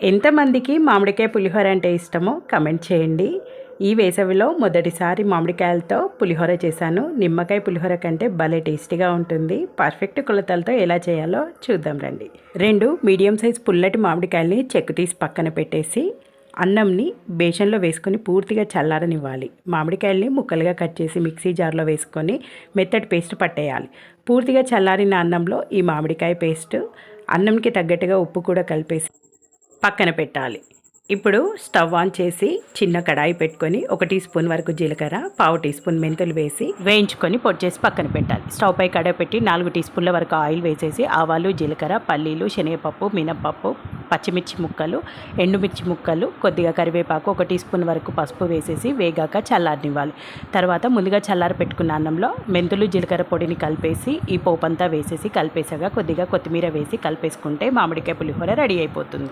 ఎంతమందికి మామిడికాయ పులిహోర అంటే ఇష్టమో కమెంట్ చేయండి. ఈ వేసవిలో మొదటిసారి మామిడికాయలతో పులిహోర చేశాను. నిమ్మకాయ పులిహోర కంటే భలే టేస్టీగా ఉంటుంది. పర్ఫెక్ట్ కొలతలతో ఎలా చేయాలో చూద్దాం రండి. 2 మీడియం సైజ్ పుల్లటి మామిడికాయల్ని చెక్కు తీసి పక్కన పెట్టేసి అన్నంని బేషన్లో వేసుకొని పూర్తిగా చల్లారనివ్వాలి. మామిడికాయల్ని ముక్కలుగా కట్ చేసి మిక్సీ జార్లో వేసుకొని మెత్తటి పేస్ట్ పట్టేయాలి. పూర్తిగా చల్లారిన అన్నంలో ఈ మామిడికాయ పేస్ట్, అన్నంకి తగ్గట్టుగా ఉప్పు కూడా కలిపేసి పక్కన పెట్టాలి. ఇప్పుడు స్టవ్ ఆన్ చేసి చిన్న కడాయి పెట్టుకొని 1 టీ స్పూన్ వరకు జీలకర్ర, పావు టీ స్పూన్ మెంతులు వేసి వేయించుకొని పొడి చేసి పక్కన పెట్టాలి. స్టవ్ పై కడాయి పెట్టి 4 టీ స్పూన్ల వరకు ఆయిల్ వేసేసి ఆవాలు, జీలకర్ర, పల్లీలు, శనగపప్పు, మినపప్పు, పచ్చిమిర్చి ముక్కలు, ఎండుమిర్చి ముక్కలు, కొద్దిగా కరివేపాకు, 1 టీ స్పూన్ వరకు పసుపు వేసేసి వేగాక చల్లారనివ్వాలి. తర్వాత ముందుగా చల్లారి పెట్టుకున్న అన్నంలో మెంతులు, జీలకర్ర పొడిని కలిపేసి ఈ పోపంతా వేసేసి కలిపేసాక కొద్దిగా కొత్తిమీర వేసి కలిపేసుకుంటే మామిడికాయ పులిహోర రెడీ అయిపోతుంది.